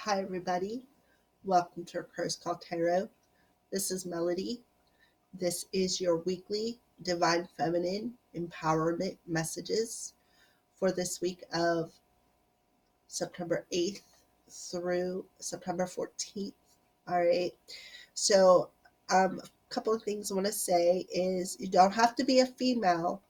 Hi, everybody. Welcome to our Curse Call Tarot. This is Melody. This is your weekly Divine Feminine Empowerment messages for this week of September 8th through September 14th. All right. So, a couple of things I want to say is you don't have to be a female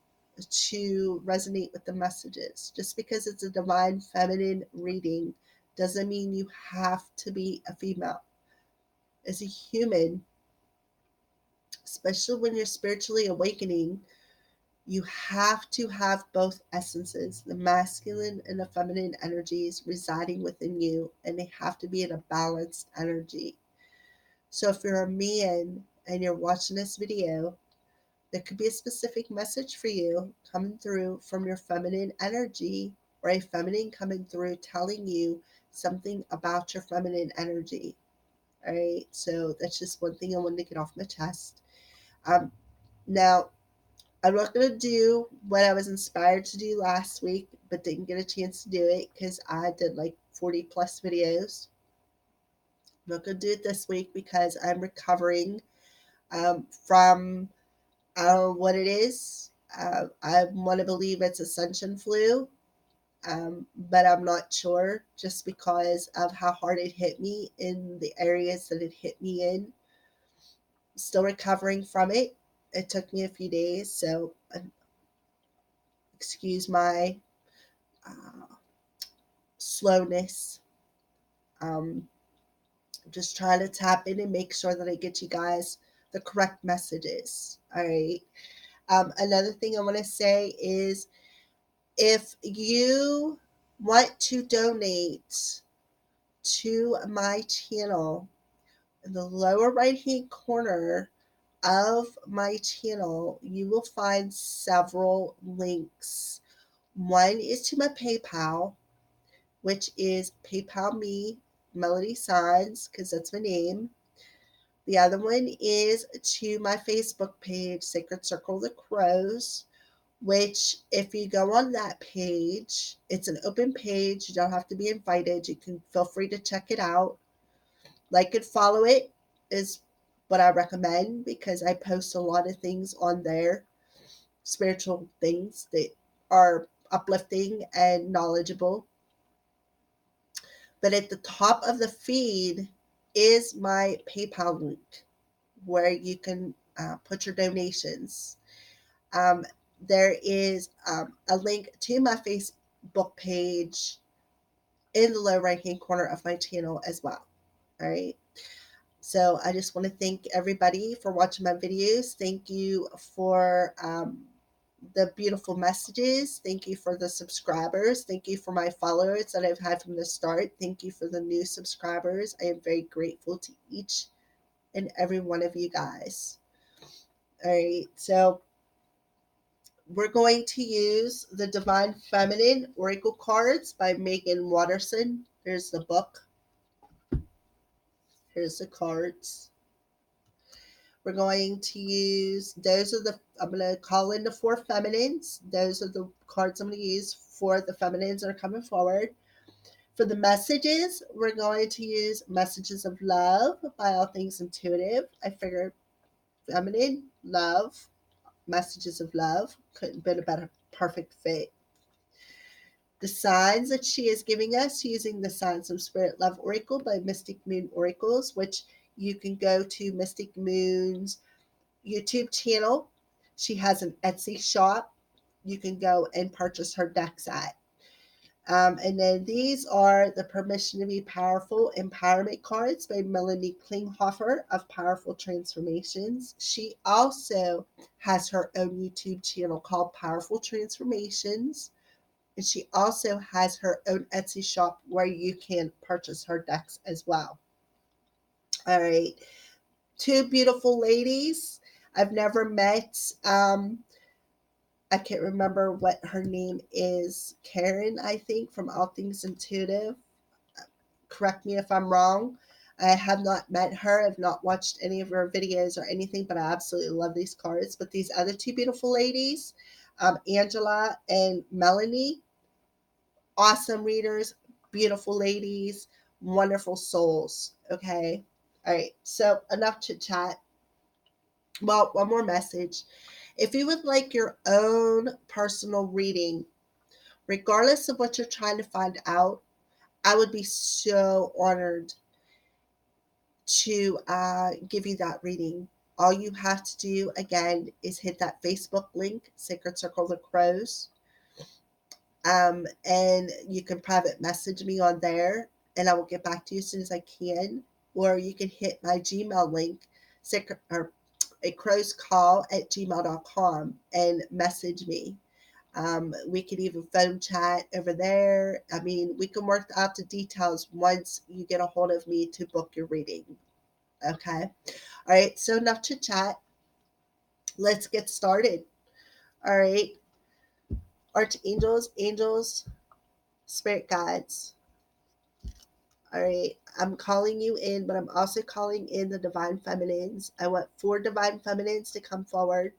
to resonate with the messages. Just because it's a Divine Feminine reading doesn't mean you have to be a female. As a human, especially when you're spiritually awakening, you have to have both essences, the masculine and the feminine energies residing within you, and they have to be in a balanced energy. So if you're a man and you're watching this video, there could be a specific message for you coming through from your feminine energy, or a feminine coming through telling you something about your feminine energy. All right, so that's just one thing I wanted to get off my chest. Now, I'm not going to do what I was inspired to do last week, but didn't get a chance to do it because I did like 40 plus videos. I'm not going to do it this week because I'm recovering from, I don't know what it is. I want to believe it's ascension flu, but I'm not sure just because of how hard it hit me in the areas that it hit me in. Still recovering from it. It took me a few days, so excuse my uh, slowness. Um, just trying to tap in and make sure that I get you guys the correct messages. All right. Another thing I want to say is if you want to donate to my channel, in the lower right hand corner of my channel, you will find several links. One is to my PayPal, which is PayPal me, Melody Signs, because that's my name. The other one is to my Facebook page, Sacred Circle of the Crows, which if you go on that page, it's an open page. You don't have to be invited. You can feel free to check it out. Like and follow it is what I recommend because I post a lot of things on there, spiritual things that are uplifting and knowledgeable. But at the top of the feed is my PayPal link where you can put your donations. Um, there is a link to my Facebook page in the lower right hand corner of my channel as well. All right. So I just want to thank everybody for watching my videos. Thank you for the beautiful messages. Thank you for the subscribers. Thank you for my followers that I've had from the start. Thank you for the new subscribers. I am very grateful to each and every one of you guys. All right, so we're going to use the Divine Feminine Oracle cards by Megan Watterson. Here's the book. Here's the cards. We're going to use, I'm going to call in the four feminines. Those are the cards I'm going to use for the feminines that are coming forward. For the messages, we're going to use Messages of Love by All Things Intuitive. I figured feminine, love, Messages of Love couldn't have been a better perfect fit. The signs that she is giving us using the Signs of Spirit Love Oracle by Mystic Moon Oracles, which you can go to Mystic Moon's YouTube channel. She has an Etsy shop. You can go and purchase her decks at. And then these are the Permission to Be Powerful Empowerment cards by Melanie Klinghoffer of Powerful Transformations. She also has her own YouTube channel called Powerful Transformations. And she also has her own Etsy shop where you can purchase her decks as well. All right. Two beautiful ladies. I've never met. I can't remember what her name is. Karen, I think, from All Things Intuitive. Correct me if I'm wrong. I have not met her. I've not watched any of her videos or anything, but I absolutely love these cards. But these other two beautiful ladies, Angela and Melanie, awesome readers, beautiful ladies, wonderful souls. Okay. All right. So enough chit chat. Well, one more message. If you would like your own personal reading, regardless of what you're trying to find out, I would be so honored to give you that reading. All you have to do, again, is hit that Facebook link, Sacred Circle of the Crows, and you can private message me on there, and I will get back to you as soon as I can. Or you can hit my Gmail link, sacred, or a crow's call at gmail.com, and message me. We could even phone chat over there. I mean, we can work out the details once you get a hold of me to book your reading. Okay. All right. So enough to chat. Let's get started. All right. Archangels, angels, spirit guides. All right. I'm calling you in, but I'm also calling in the divine feminines. I want 4 divine feminines to come forward.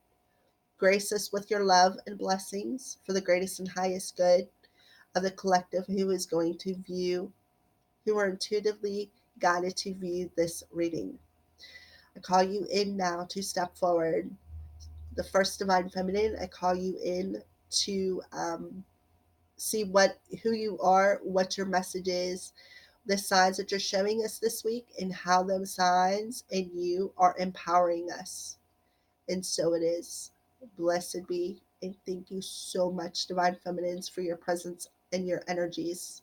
Grace us with your love and blessings for the greatest and highest good of the collective who is going to view, who are intuitively guided to view this reading. I call you in now to step forward. The first divine feminine, I call you in to see who you are, what your message is, the signs that you're showing us this week, and how those signs and you are empowering us. And so it is. Blessed be. And thank you so much, divine feminines, for your presence and your energies.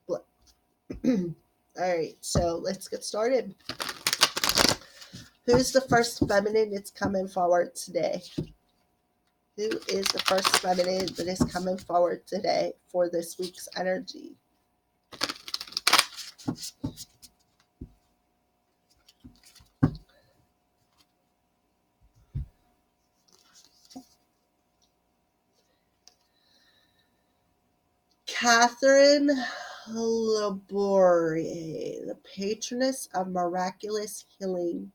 All right, so let's get started. Who's the first feminine that's coming forward today? Who is the first feminine that is coming forward today for this week's energy? Catherine Labore, the patroness of miraculous healing.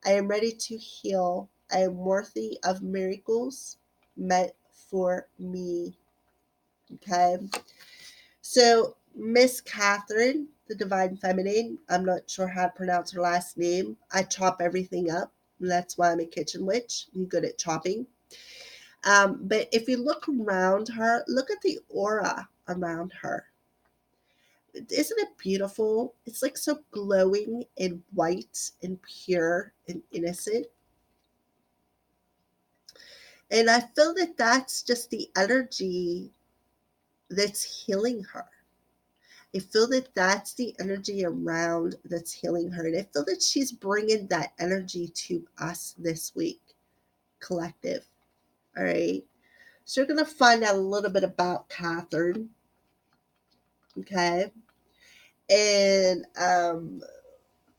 I am ready to heal. I am worthy of miracles meant for me. Okay. So, Miss Catherine, the Divine Feminine, I'm not sure how to pronounce her last name. I chop everything up. And that's why I'm a kitchen witch. I'm good at chopping. But if you look around her, look at the aura around her. Isn't it beautiful? It's like so glowing and white and pure and innocent. And I feel that that's just the energy that's healing her. I feel that that's the energy around that's healing her. And I feel that she's bringing that energy to us this week, collective. All right. So we're going to find out a little bit about Catherine. Okay. And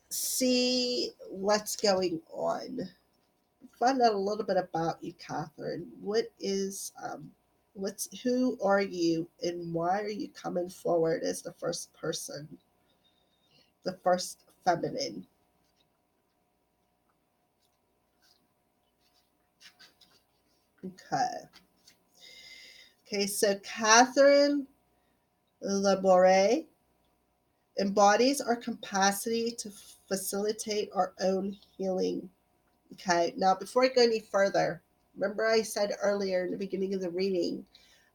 see what's going on. Find out a little bit about you, Catherine. Who are you, and why are you coming forward as the first person, the first feminine? Okay. Okay, so Catherine Labore embodies our capacity to facilitate our own healing. Okay, now before I go any further, remember I said earlier in the beginning of the reading,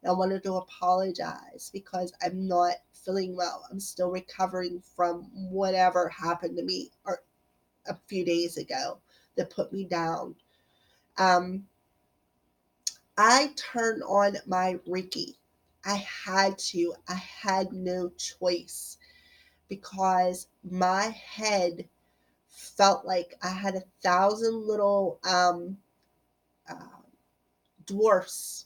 I wanted to apologize because I'm not feeling well. I'm still recovering from whatever happened to me or a few days ago that put me down. Um, I turned on my Reiki. I had to. I had no choice because my head felt like I had 1,000 little uh, dwarfs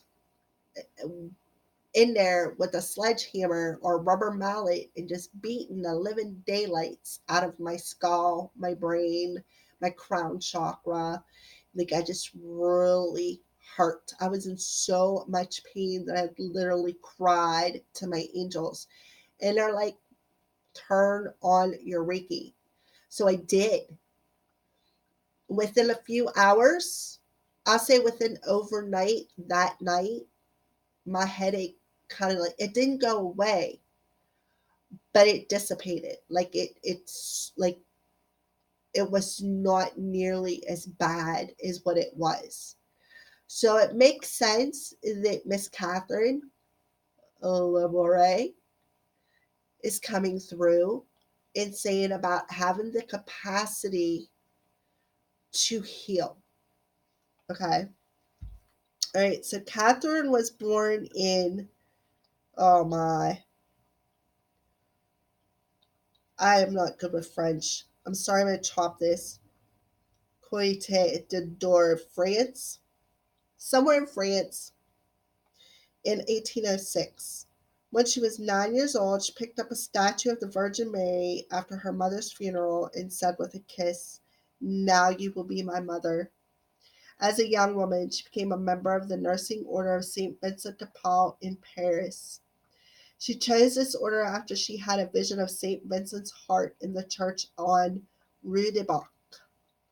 in there with a sledgehammer or rubber mallet and just beating the living daylights out of my skull, my brain, my crown chakra. Like I just really hurt. I was in so much pain that I literally cried to my angels. And they're like, turn on your Reiki. So I did. Within a few hours, I'll say within overnight that night, my headache kind of like it didn't go away, but it dissipated. Like it's like it was not nearly as bad as what it was. So it makes sense that Miss Catherine Labore is coming through and saying about having the capacity to heal. Okay. All right. So Catherine was born in, oh my, I am not good with French. I'm sorry, I'm going to chop this. Coite de Dor, France. Somewhere in France in 1806. When she was 9 years old, she picked up a statue of the Virgin Mary after her mother's funeral and said with a kiss, "Now you will be my mother." As a young woman, she became a member of the nursing order of St. Vincent de Paul in Paris. She chose this order after she had a vision of St. Vincent's heart in the church on Rue de Bac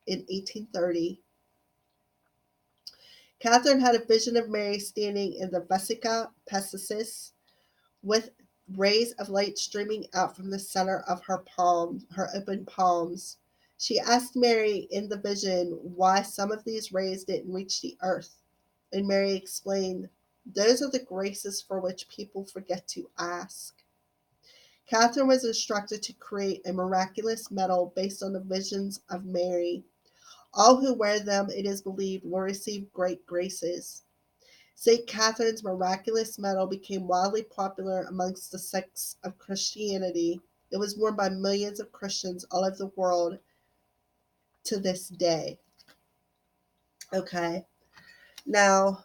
in 1830. Catherine had a vision of Mary standing in the Vesica Pessis with rays of light streaming out from the center of her open palms. She asked Mary in the vision why some of these rays didn't reach the earth, and Mary explained, "Those are the graces for which people forget to ask." Catherine was instructed to create a miraculous medal based on the visions of Mary. All who wear them, it is believed, will receive great graces. St. Catherine's miraculous medal became wildly popular amongst the sects of Christianity. It was worn by millions of Christians all over the world to this day. Okay, now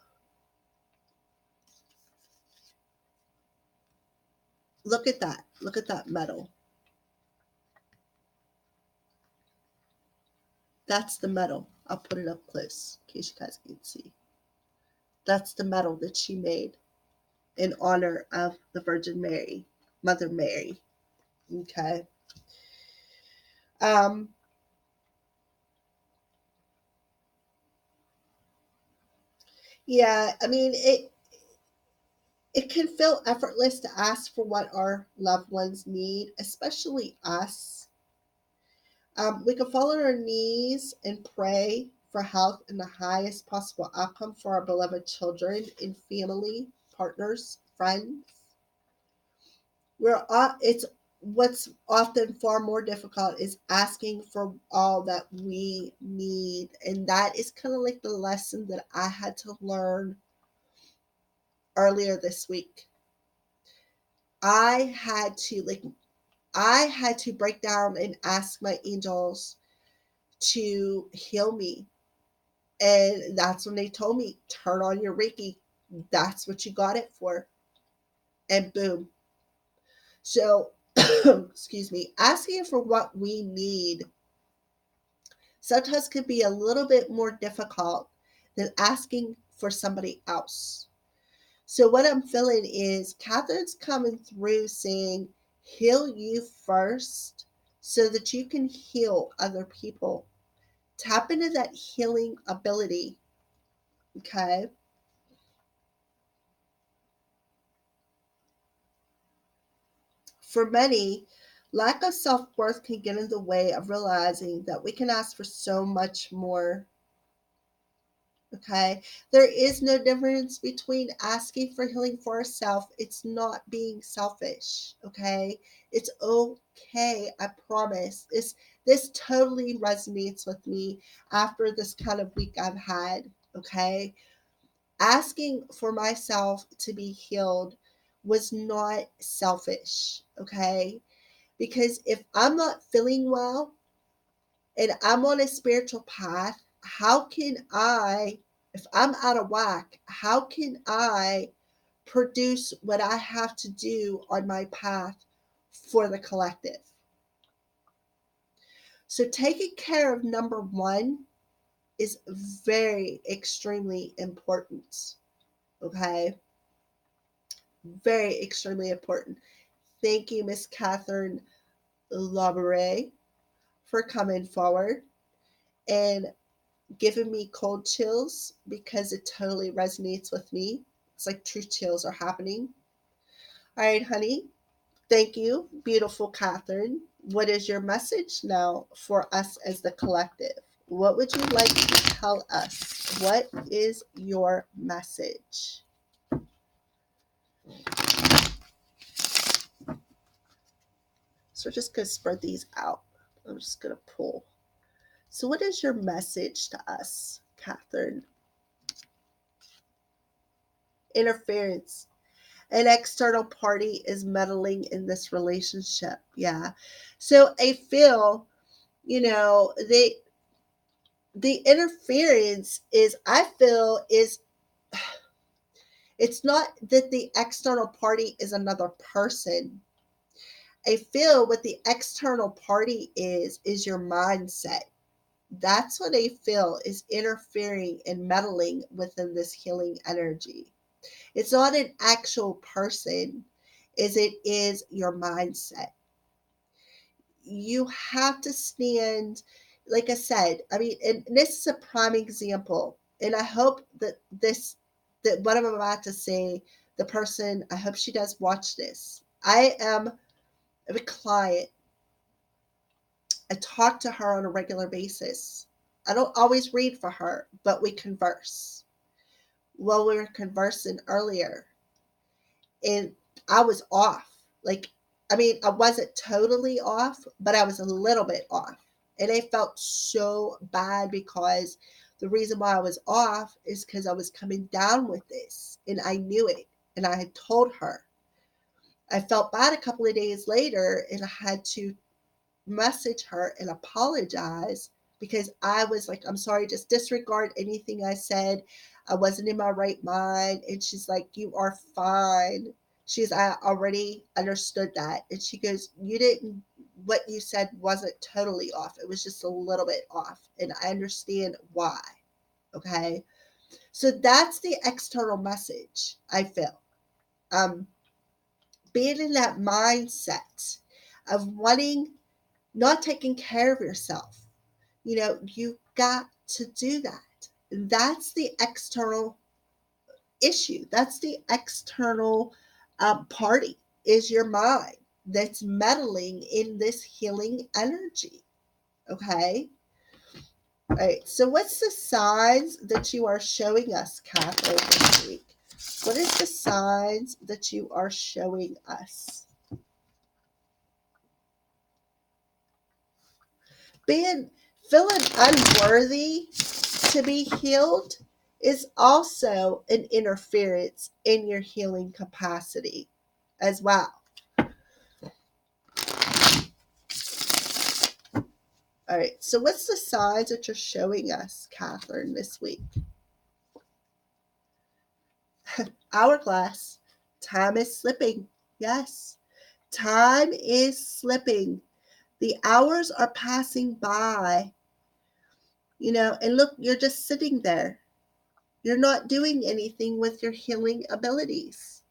look at that. Look at that medal. That's the medal. I'll put it up close in case you guys can see. That's the medal that she made in honor of the Virgin Mary, Mother Mary. Okay. Um, yeah, I mean it can feel effortless to ask for what our loved ones need, especially us. We can fall on our knees and pray for health and the highest possible outcome for our beloved children and family, partners, friends. It's what's often far more difficult is asking for all that we need, and that is kind of like the lesson that I had to learn earlier this week. I had to like I had to break down and ask my angels to heal me. And that's when they told me, turn on your Reiki. That's what you got it for. And boom. So, excuse me, asking for what we need sometimes can be a little bit more difficult than asking for somebody else. So, what I'm feeling is Catherine's coming through saying, heal you first so that you can heal other people. Tap into that healing ability. Okay. For many, lack of self worth can get in the way of realizing that we can ask for so much more. Okay. There is no difference between asking for healing for ourselves. It's not being selfish. Okay. It's okay. I promise. This totally resonates with me after this kind of week I've had. Okay. Asking for myself to be healed was not selfish. Okay. Because if I'm not feeling well and I'm on a spiritual path, how can I, if I'm out of whack, how can I produce what I have to do on my path for the collective? So, taking care of number one is very, extremely important. Okay. Very, extremely important. Thank you, Miss Catherine Laboure, for coming forward and giving me cold chills because it totally resonates with me. It's like true chills are happening. All right, honey. Thank you, beautiful Catherine. What is your message now for us as the collective? What would you like to tell us? What is your message? So we're just going to spread these out. I'm just going to pull. So, what is your message to us, Catherine? Interference. An external party is meddling in this relationship. Yeah. So I feel, the interference is, I feel, is, it's not that the external party is another person. I feel what the external party is your mindset. That's what I feel is interfering and meddling within this healing energy. It's not an actual person, as it is your mindset. You have to stand, like I said, I mean, and this is a prime example. And I hope that what I'm about to say, the person, I hope she does watch this. I am a client. I talk to her on a regular basis. I don't always read for her, but we converse. Well, we were conversing earlier, and I was off. Like, I mean, I wasn't totally off, but I was a little bit off. And I felt so bad because the reason why I was off is because I was coming down with this and I knew it. And I had told her. I felt bad a couple of days later and I had to message her and apologize because I was like, I'm sorry, just disregard anything I said. I wasn't in my right mind. And she's like, you are fine. I already understood that. And she goes, you didn't, what you said wasn't totally off. It was just a little bit off. And I understand why. Okay. So that's the external message I feel. Um, Being in that mindset of wanting, not taking care of yourself. You got to do that. That's the external issue. That's the external party, is your mind that's meddling in this healing energy. Okay. All right. So, what's the signs that you are showing us, Catherine, this week? What is the signs that you are showing us? Being Feeling unworthy to be healed is also an interference in your healing capacity as well. All right, so what's the signs that you're showing us, Catherine, this week? Hourglass. Time is slipping. Yes, time is slipping. The hours are passing by, and look, you're just sitting there. You're not doing anything with your healing abilities.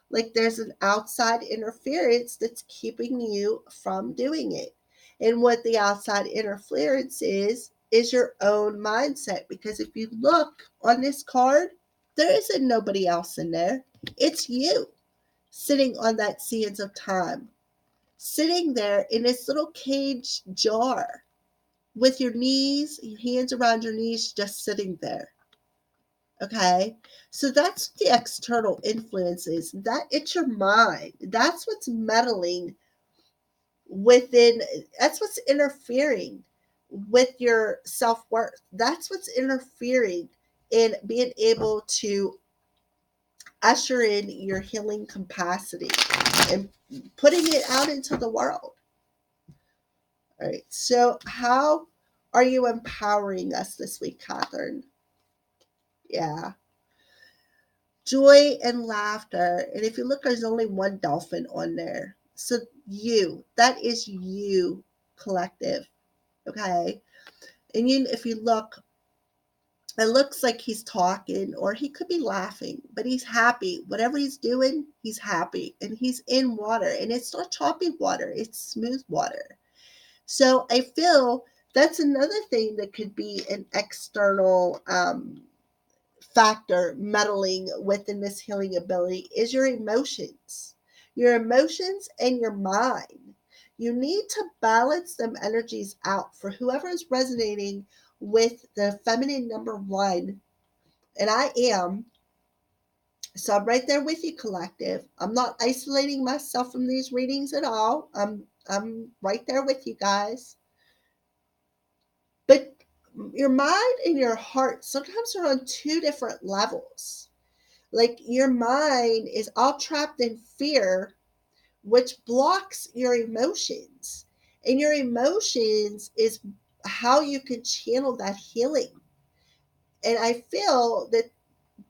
Like there's an outside interference that's keeping you from doing it. And what the outside interference is your own mindset. Because if you look on this card, there isn't nobody else in there. It's you sitting on that sands of time, sitting there in this little cage jar with your knees, your hands around your knees, just sitting there. Okay. So that's the external influences. That it's your mind. That's what's meddling within, that's what's interfering with your self-worth. That's what's interfering in being able to usher in your healing capacity and putting it out into the world. All right. So how are you empowering us this week, Catherine? Yeah. Joy and laughter. And if you look, there's only one dolphin on there. So that is you, collective. Okay. And if you look, it looks like he's talking or he could be laughing, but he's happy. Whatever he's doing, he's happy. And he's in water. And it's not choppy water, it's smooth water. So I feel that's another thing that could be an external factor meddling within this healing ability is your emotions. your emotions, and your mind. You need to balance them energies out for whoever is resonating with the feminine number one. And I am. So I'm right there with you, collective. I'm not isolating myself from these readings at all. I'm right there with you guys. But your mind and your heart sometimes are on two different levels. Like your mind is all trapped in fear, which blocks your emotions. And your emotions is how you can channel that healing. And I feel that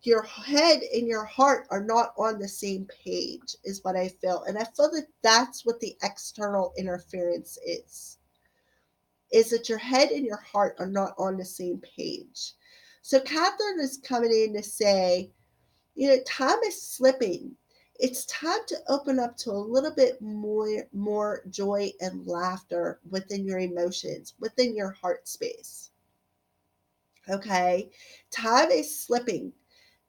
your head and your heart are not on the same page, is what I feel. And I feel that that's what the external interference is that your head and your heart are not on the same page. So Catherine is coming in to say, time is slipping. It's time to open up to a little bit more joy and laughter within your emotions, within your heart space. Okay? Time is slipping.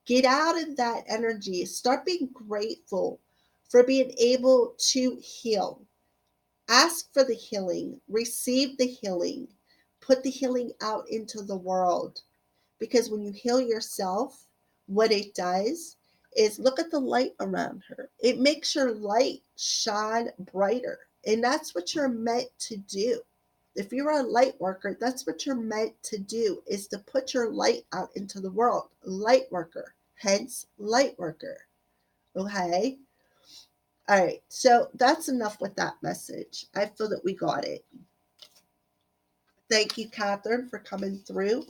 Get out of that energy. Start being grateful for being able to heal. Ask for the healing, receive the healing, put the healing out into the world. Because when you heal yourself, what it does is look at the light around her. It makes your light shine brighter. And that's what you're meant to do. If you're a light worker, that's what you're meant to do, is to put your light out into the world. Light worker, hence light worker. Okay? All right, so that's enough with that message. I feel that we got it. Thank you, Catherine, for coming through.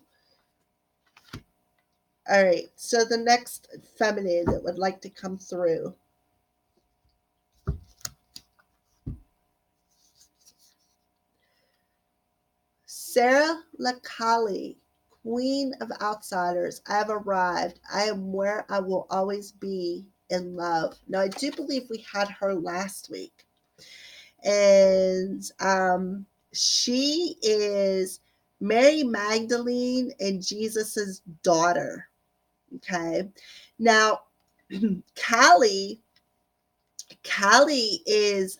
All right, so the next feminine that would like to come through. Sarah Lakali, Queen of Outsiders. I have arrived. I am where I will always be in love. Now, I do believe we had her last week. And she is Mary Magdalene and Jesus's daughter. Okay. Now, Callie is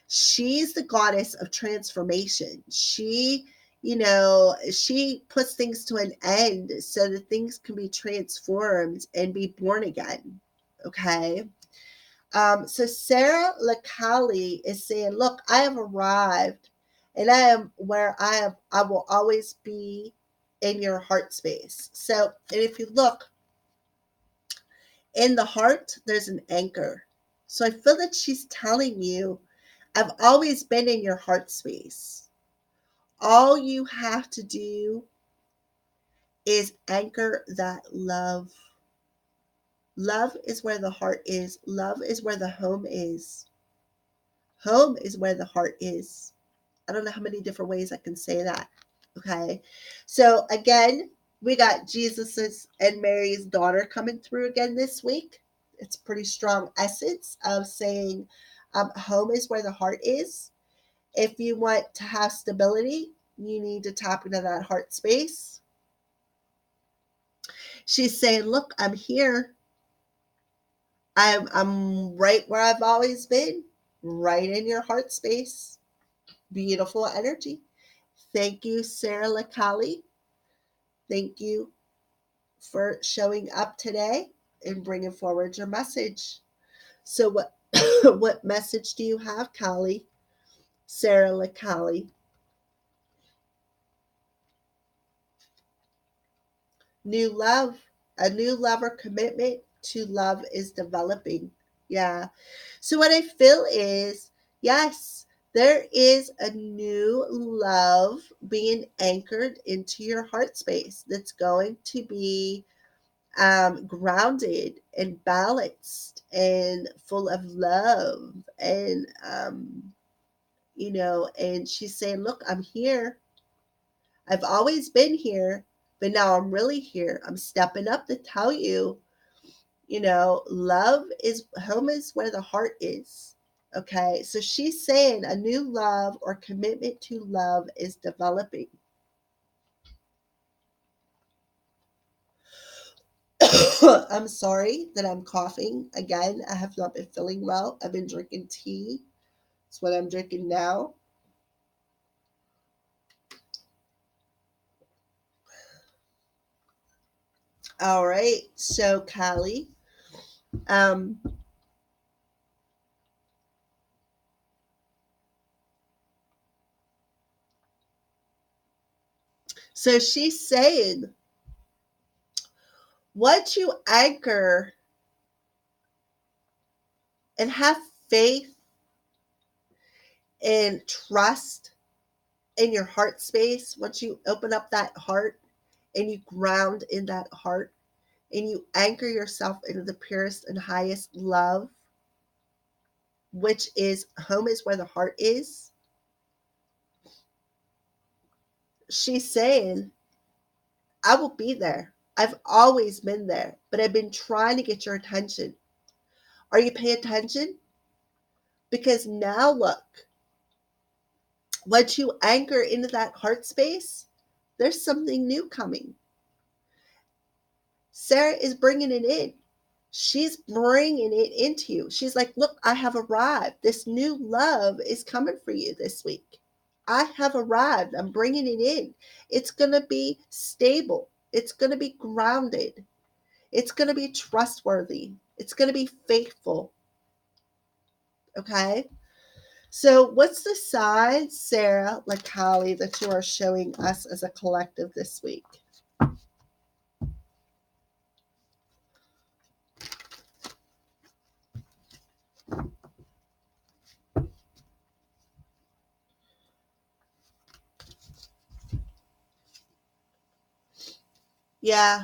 she's the goddess of transformation. She puts things to an end so that things can be transformed and be born again. Okay. So Sarah Lakali is saying, look, I have arrived and I am where I will always be in your heart space. So, and if you look in the heart, there's an anchor. So I feel that she's telling you, I've always been in your heart space. All you have to do is anchor that love. Love is where the heart is. Love is where the home is. Home is where the heart is. I don't know how many different ways I can say that. Okay. So again, we got Jesus's and Mary's daughter coming through again this week. It's pretty strong essence of saying home is where the heart is. If you want to have stability, you need to tap into that heart space. She's saying, look, I'm here. I'm right where I've always been, right in your heart space. Beautiful energy. Thank you, Sarah Lakali. Thank you for showing up today and bringing forward your message. So, what what message do you have, Callie? Sarah Lakali? New love, a new love or commitment to love is developing. Yeah. So, what I feel is, yes, there is a new love being anchored into your heart space that's going to be grounded and balanced and full of love. And, and she's saying, look, I'm here. I've always been here, but now I'm really here. I'm stepping up to tell you, love is home is where the heart is. Okay. So she's saying a new love or commitment to love is developing. I'm sorry that I'm coughing again. I have not been feeling well. I've been drinking tea. It's what I'm drinking now. All right. So, Callie, um, so she's saying, once you anchor and have faith and trust in your heart space, once you open up that heart and you ground in that heart and you anchor yourself into the purest and highest love, which is home is where the heart is. She's saying, I will be there. I've always been there, but I've been trying to get your attention. Are you paying attention? Because now look, once you anchor into that heart space, there's something new coming. Sarah is bringing it in. She's bringing it into you. She's like, look, I have arrived. This new love is coming for you this week. I have arrived. I'm bringing it in. It's going to be stable. It's going to be grounded. It's going to be trustworthy. It's going to be faithful. Okay. So, what's the side, Sarah, Lakali, that you are showing us as a collective this week? Yeah.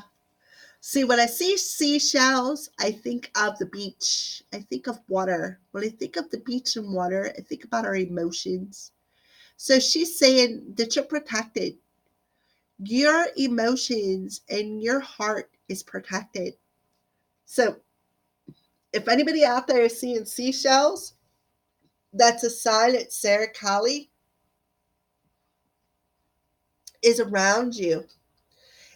See, when I see seashells, I think of the beach. I think of water. When I think of the beach and water, I think about our emotions. So she's saying that you're protected. Your emotions and your heart is protected. So if anybody out there is seeing seashells, that's a sign that Sarah Callie is around you.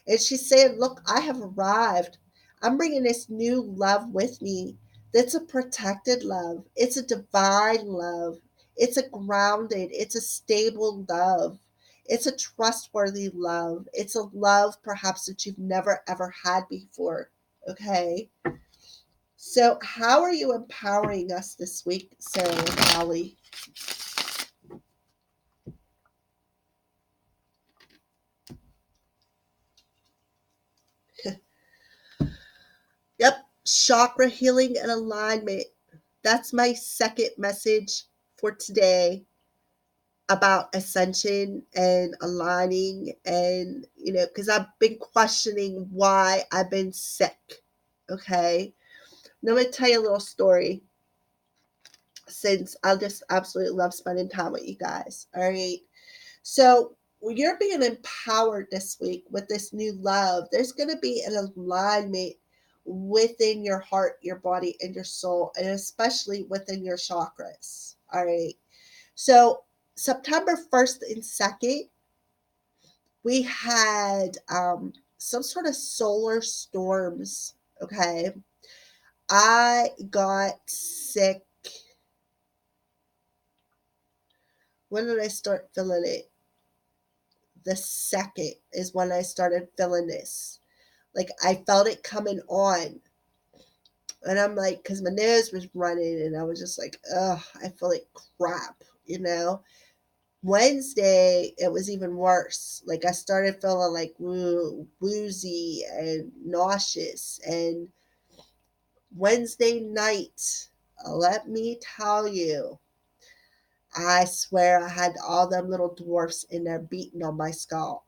And she's saying, look, I have arrived. I'm bringing this new love with me. That's a protected love. It's a divine love. It's a grounded, it's a stable love. It's a trustworthy love. It's a love perhaps that you've never ever had before. Okay. So, how are you empowering us this week, Sarah and Callie? Yep. Chakra healing and alignment. That's my second message for today about ascension and aligning. And, because I've been questioning why I've been sick. Okay. Now, I'm going to tell you a little story since I just absolutely love spending time with you guys. All right. So, when you're being empowered this week with this new love, there's going to be an alignment within your heart, your body, and your soul, and especially within your chakras. All right. So, September 1st and 2nd, we had some sort of solar storms. Okay. I got sick. When did I start feeling it? The second is when I started feeling this. Like I felt it coming on. And I'm like, because my nose was running and I was just like, ugh, I feel like crap. Wednesday, it was even worse. Like I started feeling like woozy and nauseous. And Wednesday night, let me tell you, I swear I had all them little dwarfs in there beating on my skull.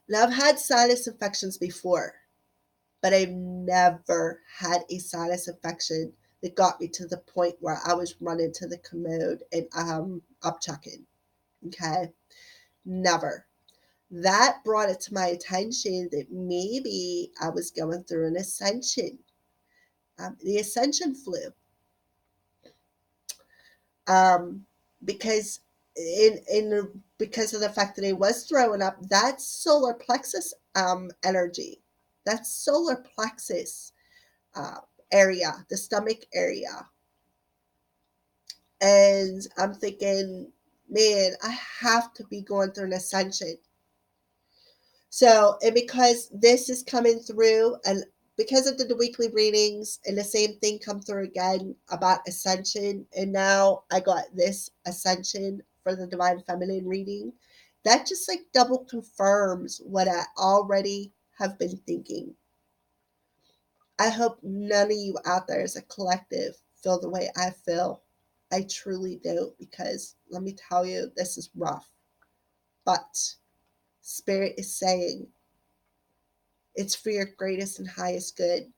Now I've had sinus infections before, but I've never had a sinus infection that got me to the point where I was running to the commode and up checking. Okay. Never. That brought it to my attention that maybe I was going through an ascension, the ascension flu. Um, because because of the fact that I was throwing up, that solar plexus energy, That's solar plexus uh, area, the stomach area. And I'm thinking, man, I have to be going through an ascension. So, and because this is coming through, and because I did the weekly readings, and the same thing come through again about ascension, and now I got this ascension for the divine feminine reading, that just like double confirms what I already have been thinking. I hope none of you out there as a collective feel the way I feel. I truly do, because let me tell you, this is rough. But Spirit is saying it's for your greatest and highest good.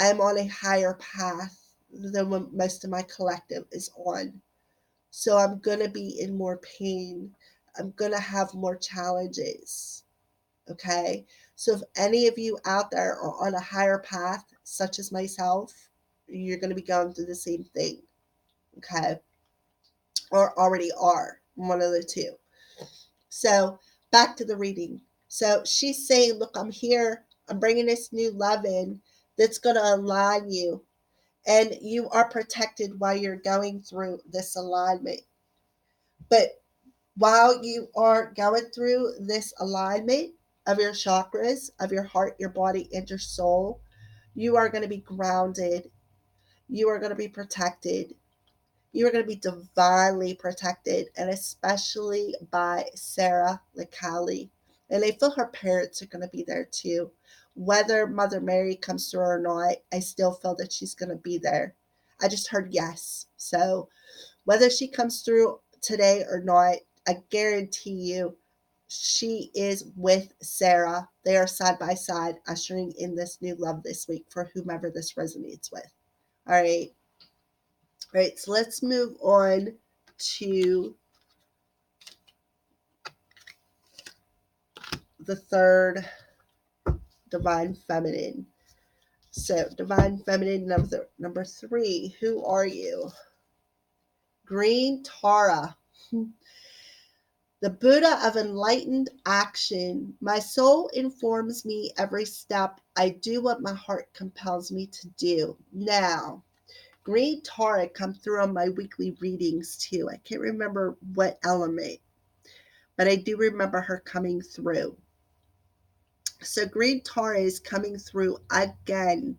I'm on a higher path than what most of my collective is on. So I'm going to be in more pain. I'm going to have more challenges. Okay. So if any of you out there are on a higher path, such as myself, you're going to be going through the same thing. Okay. Or already are. One of the two. So back to the reading. So she's saying, look, I'm here. I'm bringing this new love in that's going to align you. And you are protected while you're going through this alignment. But while you are going through this alignment of your chakras, of your heart, your body, and your soul, you are going to be grounded. You are going to be protected. You are going to be divinely protected, and especially by Sarah Lakali. And I feel her parents are going to be there too. Whether Mother Mary comes through or not, I still feel that she's going to be there. I just heard yes. So whether she comes through today or not, I guarantee you she is with Sarah. They are side by side, ushering in this new love this week for whomever this resonates with. All right. All right. So let's move on to the third divine feminine. So, divine feminine number 3. Who are you? Green Tara. The Buddha of enlightened action. My soul informs me every step. I do what my heart compels me to do. Now, Green Tara come through on my weekly readings too. I can't remember what element, but I do remember her coming through. So Green Tara is coming through again.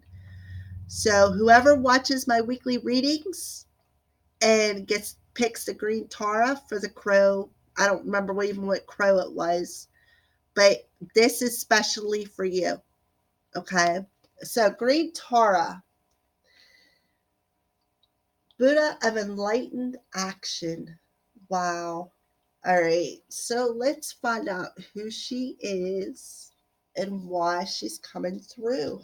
So whoever watches my weekly readings and picks the Green Tara for the crow, I don't remember even what crow it was, but this is specially for you. Okay. So Green Tara, Buddha of enlightened action. Wow. All right. So let's find out who she is and why she's coming through.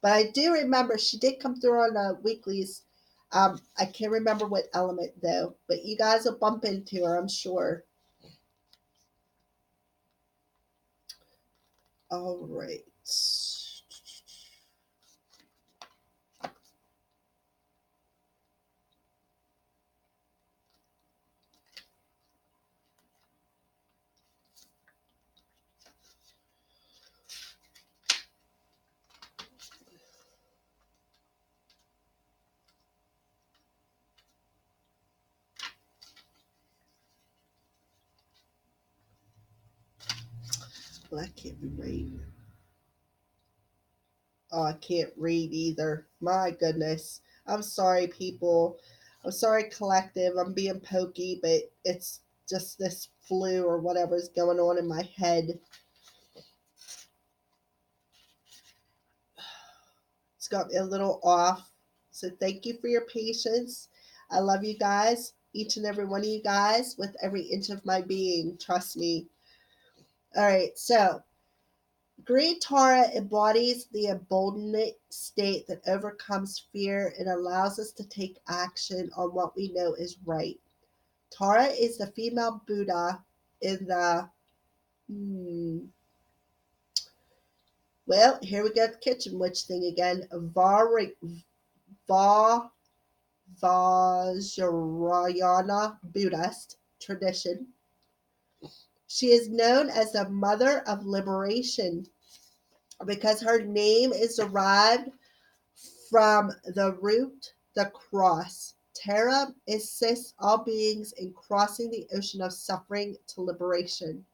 But I do remember she did come through on weeklies. I can't remember what element though, but you guys will bump into her, I'm sure. All right. Well, I can't read. Oh, I can't read either. My goodness. I'm sorry, people. I'm sorry, collective. I'm being pokey, but it's just this flu or whatever is going on in my head. It's got me a little off. So thank you for your patience. I love you guys, each and every one of you guys, with every inch of my being. Trust me. All right, so Green Tara embodies the emboldened state that overcomes fear and allows us to take action on what we know is right. Tara is the female Buddha in the well, here we go, the kitchen witch thing again. Va Vajrayana Buddhist tradition. She is known as the mother of liberation. because her name is derived from the root, the cross. Tara assists all beings in crossing the ocean of suffering to liberation.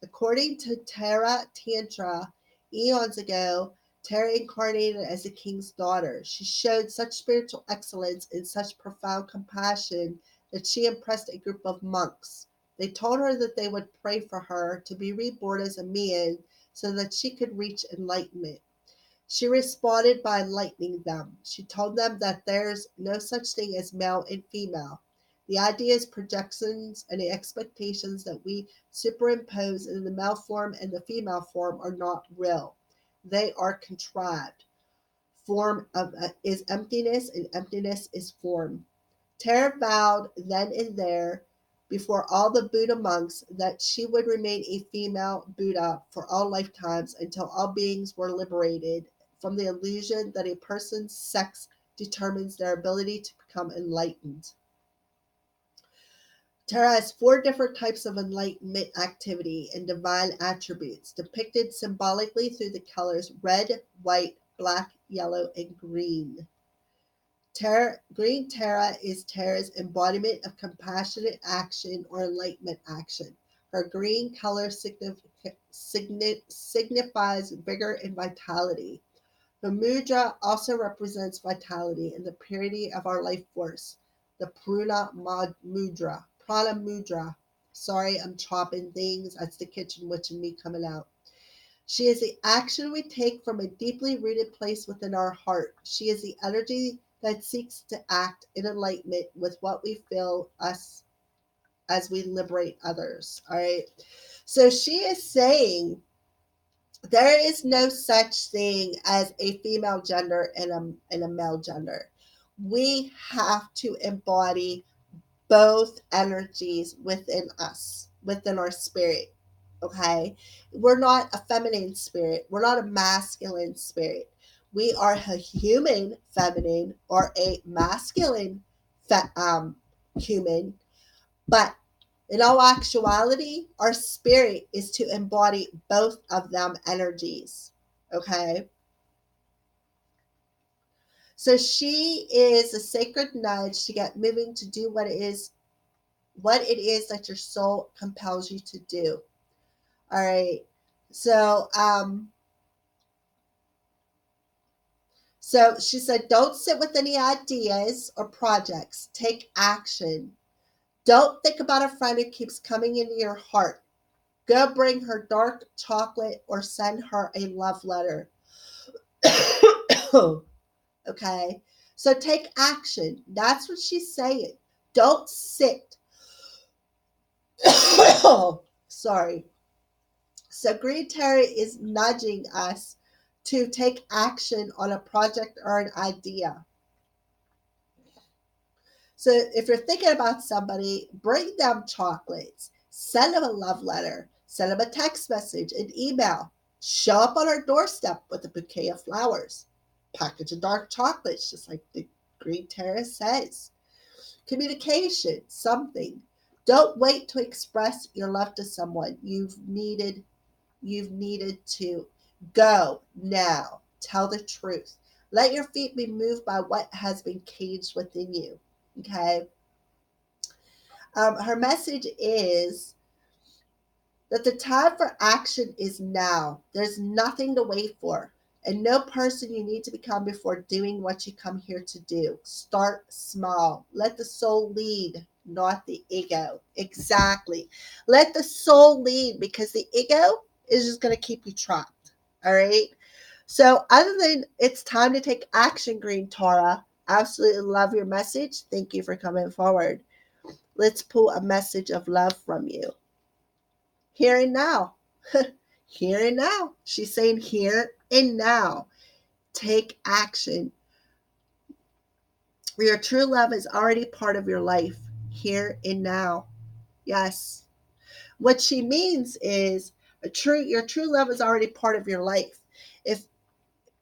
According to Tara Tantra, eons ago, Tara incarnated as the king's daughter. She showed such spiritual excellence and such profound compassion that she impressed a group of monks. They told her that they would pray for her to be reborn as a man so that she could reach enlightenment. She responded by enlightening them. She told them that there's no such thing as male and female. The ideas, projections, and the expectations that we superimpose in the male form and the female form are not real. They are contrived. Form is emptiness, and emptiness is form. Tara vowed then and there, before all the Buddha monks, that she would remain a female Buddha for all lifetimes until all beings were liberated from the illusion that a person's sex determines their ability to become enlightened. Tara has four different types of enlightenment activity and divine attributes, depicted symbolically through the colors red, white, black, yellow, and green. Green Tara is Tara's embodiment of compassionate action or enlightenment action. Her green color signifies vigor and vitality. The mudra also represents vitality and the purity of our life force. The mudra. Prana mudra. Sorry, I'm chopping things. That's the kitchen witch and me coming out. She is the action we take from a deeply rooted place within our heart. She is the energy that seeks to act in enlightenment with what we feel us as we liberate others. All right. So she is saying there is no such thing as a female gender and a male gender. We have to embody both energies within us, within our spirit. Okay? We're not a feminine spirit, we're not a masculine spirit. We are a human feminine or a masculine human, but in all actuality, our spirit is to embody both of them energies. Okay? So she is a sacred nudge to get moving to do what it is that your soul compels you to do. All right. So so she said, don't sit with any ideas or projects. Take action. Don't think about a friend who keeps coming into your heart. Go bring her dark chocolate or send her a love letter. Okay. So take action. That's what she's saying. Don't sit. Sorry. So Green Terry is nudging us to take action on a project or an idea. So if you're thinking about somebody, bring them chocolates, send them a love letter, send them a text message, an email, show up on our doorstep with a bouquet of flowers, package of dark chocolates, just like the Green Terrace says. Communication, something. Don't wait to express your love to someone. You've needed to go now. Tell the truth. Let your feet be moved by what has been caged within you. Okay. Her message is that the time for action is now. There's nothing to wait for, and no person you need to become before doing what you come here to do. Start small. Let the soul lead, not the ego. Exactly. Let the soul lead because the ego is just going to keep you trapped. All right. So, other than it's time to take action, Green Tara, absolutely love your message. Thank you for coming forward. Let's pull a message of love from you. Here and now. Here and now. She's saying here and now. Take action. Your true love is already part of your life. Here and now. Yes. What she means is your true love is already part of your life. If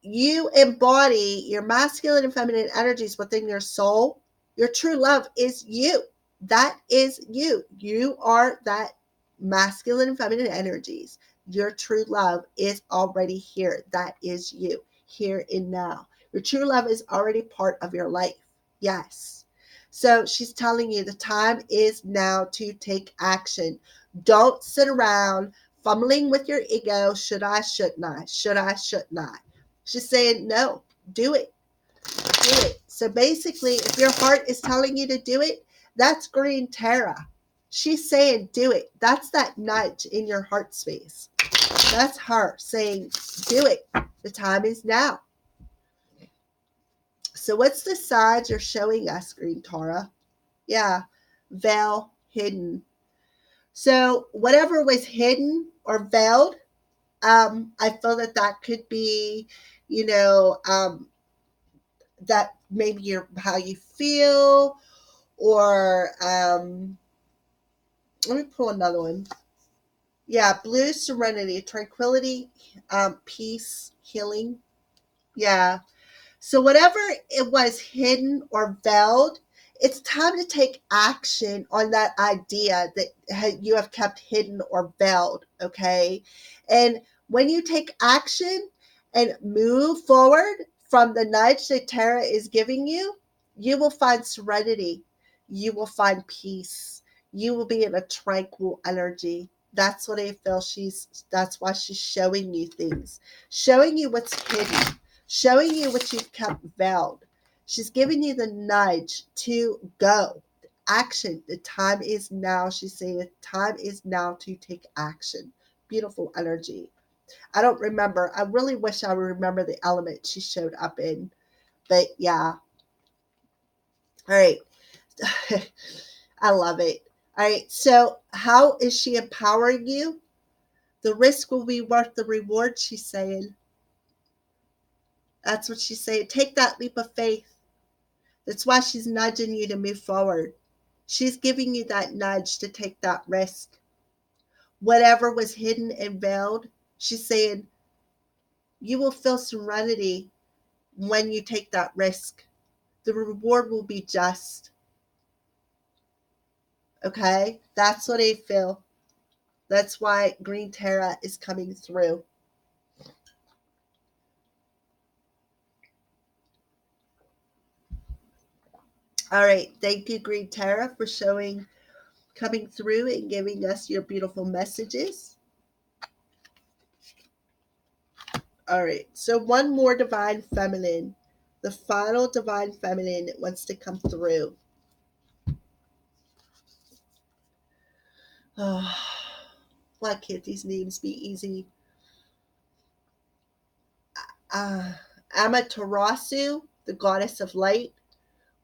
you embody your masculine and feminine energies within your soul, your true love is you. That is you. You are that masculine and feminine energies. Your true love is already here. That is you, here and now. Your true love is already part of your life. Yes. So she's telling you the time is now to take action. Don't sit around fumbling with your ego. Should I, shouldn't I? Should I, shouldn't I? She's saying, no, do it. Do it. So basically, if your heart is telling you to do it, that's Green Tara. She's saying, do it. That's that nudge in your heart space. That's her saying, do it. The time is now. So, what's the signs you're showing us, Green Tara? Yeah, veil, hidden. So, whatever was hidden or veiled, I feel that that could be, you know, that maybe your how you feel, or let me pull another one. Yeah, blue, serenity, tranquility, peace, healing. Yeah. So, whatever it was hidden or veiled, it's time to take action on that idea that you have kept hidden or veiled. Okay. And when you take action and move forward from the nudge that Tara is giving you, you will find serenity. You will find peace. You will be in a tranquil energy. That's what I feel that's why she's showing you things, showing you what's hidden, showing you what you've kept veiled. She's giving you the nudge to go. Action. The time is now. She's saying the time is now to take action. Beautiful energy. I don't remember. I really wish I would remember the element she showed up in. But yeah. All right. I love it. All right. So, how is she empowering you? The risk will be worth the reward, she's saying. That's what she's saying. Take that leap of faith. That's why she's nudging you to move forward. She's giving you that nudge to take that risk. Whatever was hidden and veiled, she's saying you will feel serenity when you take that risk. The reward will be just. Okay? That's what I feel. That's why Green Tara is coming through. All right. Thank you, Green Tara, for coming through and giving us your beautiful messages. All right. So one more divine feminine. The final divine feminine wants to come through. Oh, why can't these names be easy? Uh, Amaterasu, the goddess of light.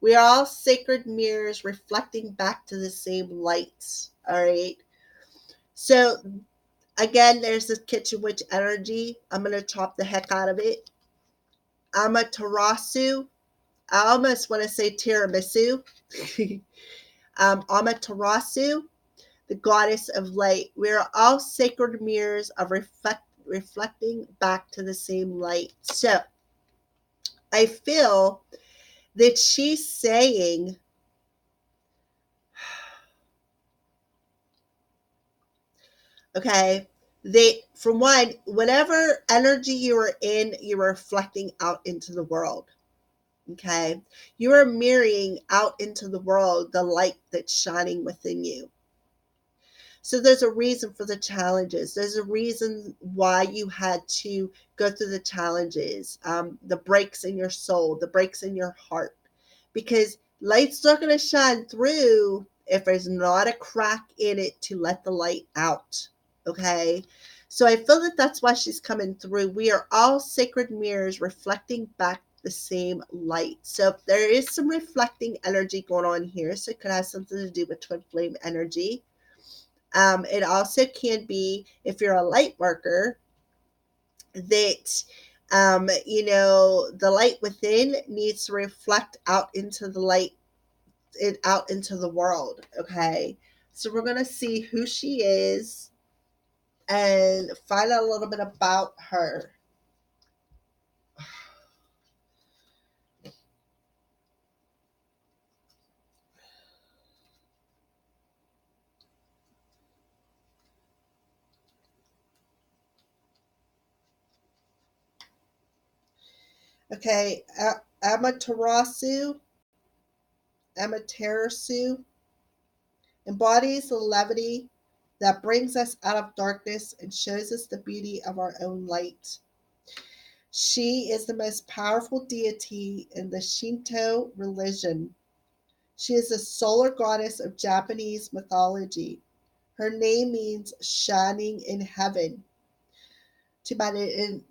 We are all sacred mirrors reflecting back to the same lights. All right. So again, there's this kitchen witch energy. I'm gonna chop the heck out of it. Amaterasu. I almost want to say tiramisu. Amaterasu, the goddess of light. We are all sacred mirrors of reflecting back to the same light. So I feel that she's saying, okay, that from one, whatever energy you are in, you are reflecting out into the world. Okay. You are mirroring out into the world the light that's shining within you. So there's a reason for the challenges. There's a reason why you had to go through the challenges, the breaks in your soul, the breaks in your heart, because light's not going to shine through if there's not a crack in it to let the light out. Okay. So I feel that that's why she's coming through. We are all sacred mirrors reflecting back the same light. So there is some reflecting energy going on here. So it could have something to do with twin flame energy. It also can be, if you're a light worker, that the light within needs to reflect out into the light, out into the world. Okay, so we're gonna see who she is and find out a little bit about her. Okay, Amaterasu embodies the levity that brings us out of darkness and shows us the beauty of our own light. She is the most powerful deity in the Shinto religion. She is the solar goddess of Japanese mythology. Her name means shining in heaven. Too bad I didn't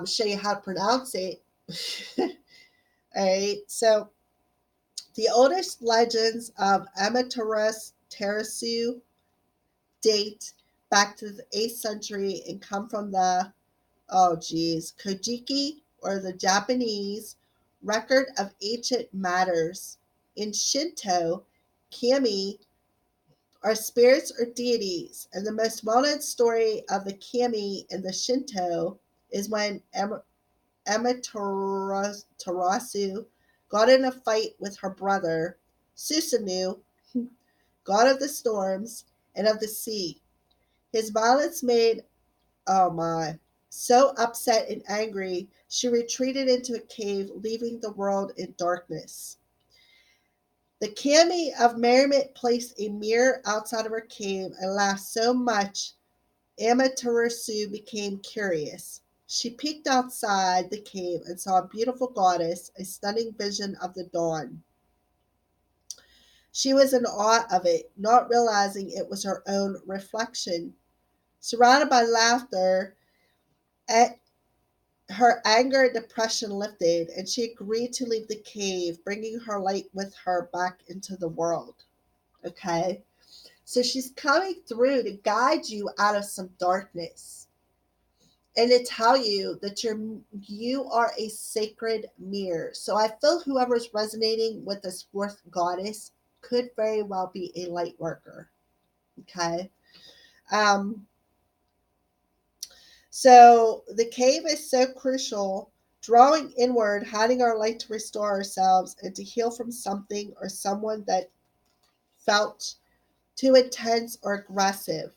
show you how to pronounce it. All right, so the oldest legends of Amaterasu date back to the 8th century and come from the, oh geez, Kojiki, or the Japanese record of ancient matters. In Shinto, kami are spirits or deities, and the most well-known story of the kami in the Shinto is when Amaterasu got in a fight with her brother, Susanoo, god of the storms and of the sea. His violence made, oh my, so upset and angry, she retreated into a cave, leaving the world in darkness. The kami of merriment placed a mirror outside of her cave and laughed so much Amaterasu became curious. She peeked outside the cave and saw a beautiful goddess, a stunning vision of the dawn. She was in awe of it, not realizing it was her own reflection. Surrounded by laughter, her anger and depression lifted, and she agreed to leave the cave, bringing her light with her back into the world. Okay? So she's coming through to guide you out of some darkness and to tell you that you are a sacred mirror. So I feel whoever's resonating with this fourth goddess could very well be a light worker. Okay. Um, so the cave is so crucial, drawing inward, hiding our light to restore ourselves and to heal from something or someone that felt too intense or aggressive.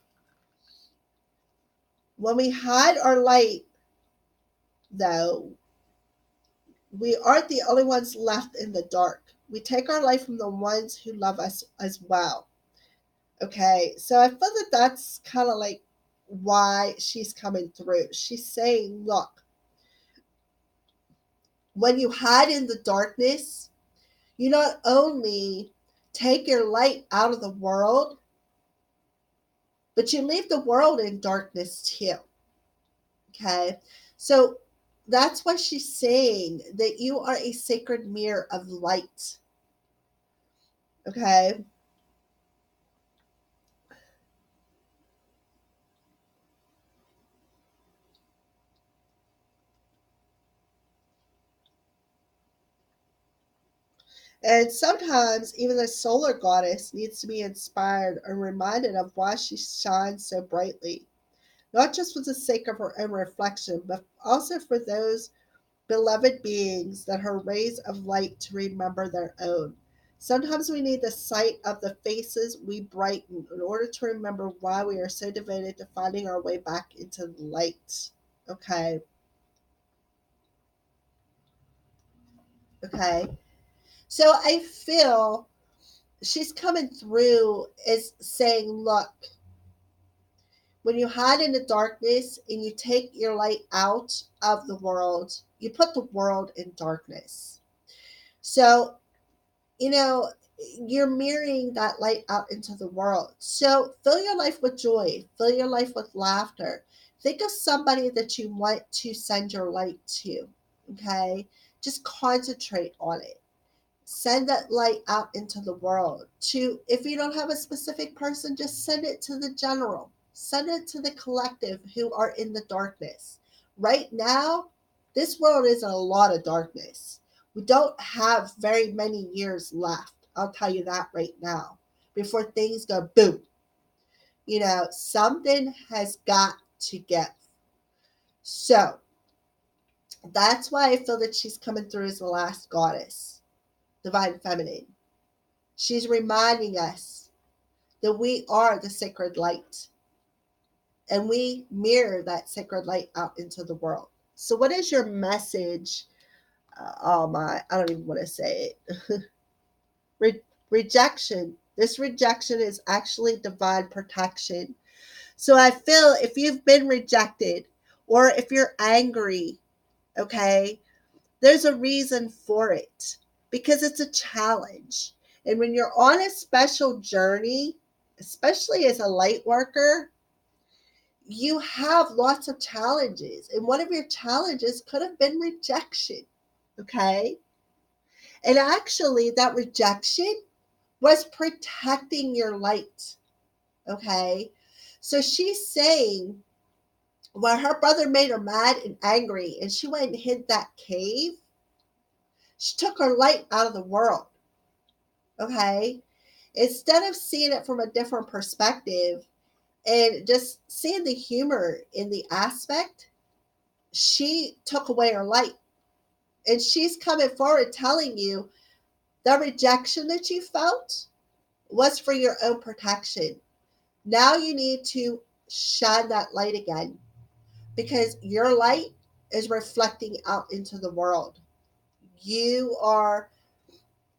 When we hide our light, though, we aren't the only ones left in the dark. We take our light from the ones who love us as well. Okay, so I feel that that's kind of like why she's coming through. She's saying, look, when you hide in the darkness, you not only take your light out of the world, but you leave the world in darkness too. Okay, so that's why she's saying that you are a sacred mirror of light. Okay, and sometimes even the solar goddess needs to be inspired and reminded of why she shines so brightly, not just for the sake of her own reflection, but also for those beloved beings that her rays of light to remember their own. Sometimes we need the sight of the faces we brighten in order to remember why we are so devoted to finding our way back into the light. Okay, okay. So I feel she's coming through is saying, look, when you hide in the darkness and you take your light out of the world, you put the world in darkness. So, you know, you're mirroring that light out into the world. So fill your life with joy, fill your life with laughter. Think of somebody that you want to send your light to. Okay. Just concentrate on it. Send that light out into the world. To, if you don't have a specific person, just send it to the general. Send it to the collective who are in the darkness. Right now, this world is in a lot of darkness. We don't have very many years left. I'll tell you that right now. Before things go boom. Something has got to give. So that's why I feel that she's coming through as the last goddess, divine feminine. She's reminding us that we are the sacred light and we mirror that sacred light out into the world. So, what is your message oh my, I don't even want to say it. Rejection. This rejection is actually divine protection. So I feel if you've been rejected or if you're angry, okay, there's a reason for it because it's a challenge. And when you're on a special journey, especially as a light worker, you have lots of challenges. And one of your challenges could have been rejection, okay? And actually, that rejection was protecting your light, okay? So she's saying, when her brother made her mad and angry, and she went and hid that cave, she took her light out of the world, okay? Instead of seeing it from a different perspective and just seeing the humor in the aspect, she took away her light. And she's coming forward telling you the rejection that you felt was for your own protection. Now you need to shine that light again because your light is reflecting out into the world. You are,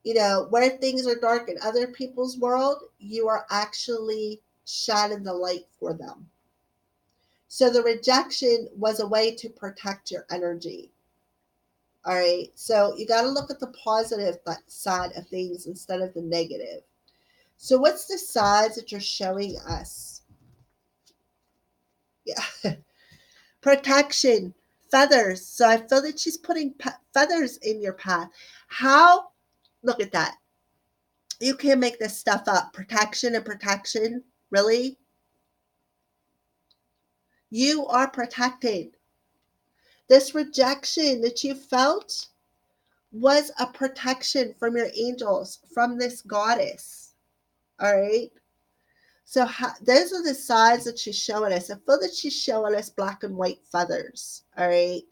where things are dark in other people's world, you are actually shining the light for them. So the rejection was a way to protect your energy. All right. So you got to look at the positive side of things instead of the negative. So what's the sides that you're showing us? Yeah. Protection, feathers. So I feel that she's putting feathers in your path. How? Look at that. You can't make this stuff up. Protection and protection. Really? You are protected. This rejection that you felt was a protection from your angels, from this goddess. All right. So those are the sides that she's showing us. I feel that she's showing us black and white feathers. All right.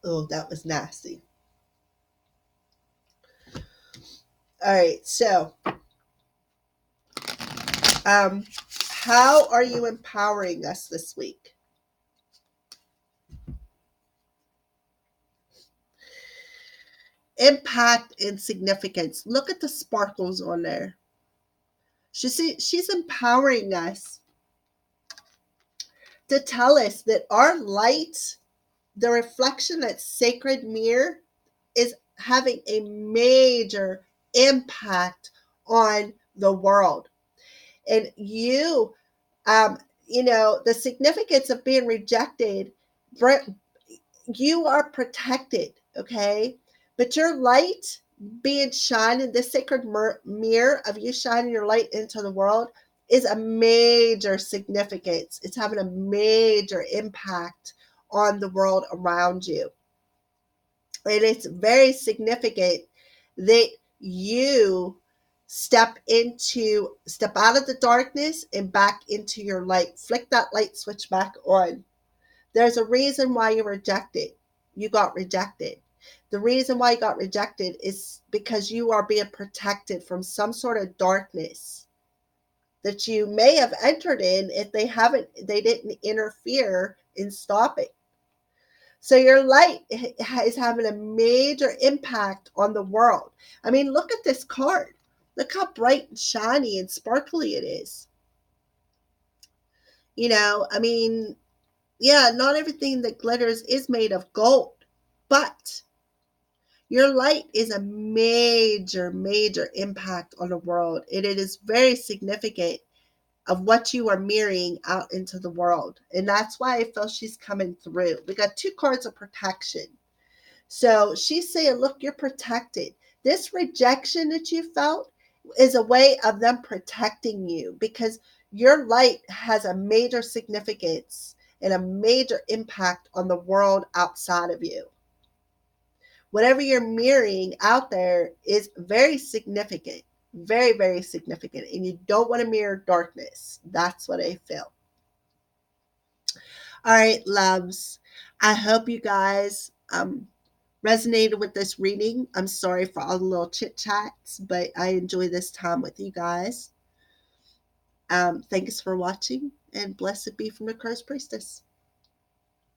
Oh, that was nasty. All right. So, um, how are you empowering us this week? Impact and significance. Look at the sparkles on there. She's empowering us to tell us that our light, the reflection, that sacred mirror, is having a major impact on the world. And um, the significance of being rejected, you are protected, okay? But your light being shined in this sacred mirror of you shining your light into the world is a major significance. It's having a major impact on the world around you. And it's very significant that you step out of the darkness and back into your light. Flick that light switch back on. There's a reason why you rejected. You got rejected. The reason why you got rejected is because you are being protected from some sort of darkness that you may have entered in if they didn't interfere in stopping. So your light is having a major impact on the world. I mean, look at this card. Look how bright and shiny and sparkly it is. I mean, yeah, not everything that glitters is made of gold, but your light is a major, major impact on the world. And it is very significant of what you are mirroring out into the world. And that's why I feel she's coming through. We got two cards of protection. So she's saying, look, you're protected. This rejection that you felt is a way of them protecting you because your light has a major significance and a major impact on the world outside of you. Whatever you're mirroring out there is very significant, very, very significant. And you don't want to mirror darkness. That's what I feel. All right, loves. I hope you guys resonated with this reading. I'm sorry for all the little chit chats, but I enjoy this time with you guys. Thanks for watching, and blessed be from the Cursed Priestess.